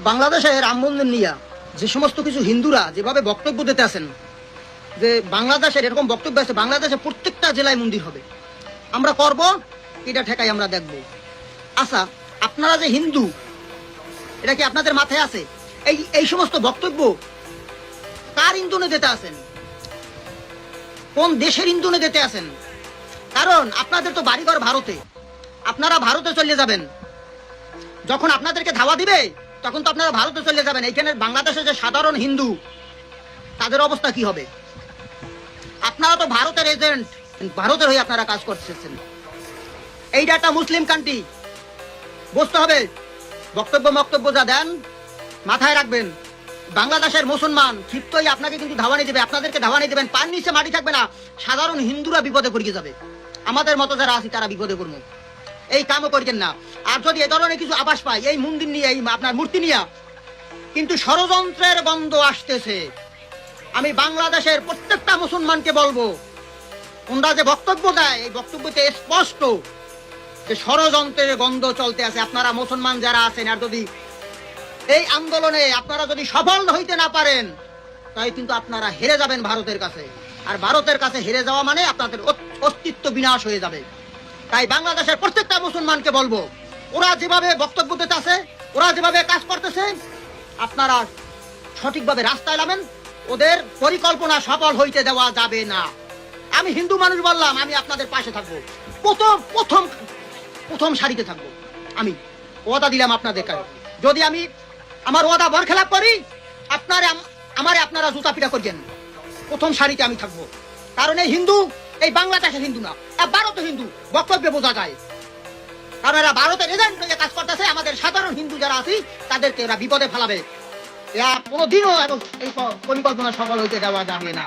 বাংলাদেশে রাম মন্দির নিয়ে যে সমস্ত কিছু হিন্দুরা যেভাবে বক্তব্য দিতে আছেন যে বাংলাদেশের এরকম বক্তব্য আছে, বাংলাদেশে প্রত্যেকটা জেলায় মন্দির হবে, আমরা করব, এটা ঠেকাই আমরা দেখব। আচ্ছা, আপনারা যে হিন্দু, এটা কি আপনাদের মাথায় আছে? এই সমস্ত বক্তব্য কার ইন্ধনে দিতে আছেন? কোন দেশের ইন্ধনে দিতে আছেন? কারণ আপনাদের তো বাড়িঘর ভারতে, আপনারা ভারতে চলে যাবেন। যখন আপনাদেরকে ধাওয়া দিবে তখন তো আপনারা ভারতে চলে যাবেন। এইখানে বাংলাদেশে যে সাধারণ হিন্দু, তাদের অবস্থা কি হবে? আপনারা তো ভারতের এজেন্ট, ভারতের হয়ে আপনারা কাজ করতেছেন। এইটা একটা মুসলিম কান্ট্রি, বুঝতে হবে। বক্তব্য যা দেন মাথায় রাখবেন। বাংলাদেশের মুসলমান ক্ষিপ্তই আপনাকে কিন্তু ধাওয়ানি দেবে, আপনাদেরকে ধাওয়ানি দেবেন, পান নিচে মাটি থাকবে না, সাধারণ হিন্দুরা বিপদে পড়ে যাবে। আমাদের মতো যারা আছি তারা বিপদে পড়বো, এই কামও করছেন না। আর যদি এ ধরনের কিছু আভাস পাই এই মন্দির নিয়ে, এই আপনার মূর্তি নিয়ে কিন্তু ষড়যন্ত্রের গন্ধ আসতেছে। আমি বাংলাদেশের প্রত্যেকটা মুসলমানকে বলবো, ওনারা যে বক্তব্য দেয় এই বক্তব্যতে স্পষ্ট যে ষড়যন্ত্রের গন্ধ চলতে আছে। আপনারা মুসলমান যারা আছেন, আর যদি এই আন্দোলনে আপনারা যদি সফল হইতে না পারেন, তাই কিন্তু আপনারা হেরে যাবেন ভারতের কাছে। আর ভারতের কাছে হেরে যাওয়া মানে আপনাদের অস্তিত্ব বিনাশ হয়ে যাবে। তাই বাংলাদেশের প্রত্যেকটা মুসলমানকে বলবো, ওরা যেভাবে বক্তব্য দিতে আছে, ওরা যেভাবে কাজ করতেছে, আপনারা সঠিকভাবে রাস্তায় নামেন। ওদের পরিকল্পনা সফল হইতে দেওয়া যাবে না। আমি হিন্দু মানুষ বললাম, আমি আপনাদের পাশে থাকবো, প্রথম সারিতে থাকবো। আমি ওয়াদা দিলাম আপনাদের কাছে, যদি আমি আমার ওয়াদা বরখেলাপ করি আপনারা জুতা পিটা করবেন। প্রথম সারিতে আমি থাকবো। কারণ এই হিন্দু, এই বাংলাদেশের হিন্দু না, ভারতের হিন্দু, বক্তব্যে বোঝা যায়। কারণ এরা ভারতের এজেন্ট হয়ে কাজ করতেছে। আমাদের সাধারণ হিন্দু যারা আছি তাদেরকে এরা বিপদে ফেলাবে। কোনোদিনও এই পরিকল্পনা সফল হইতে দেওয়া যাবে না।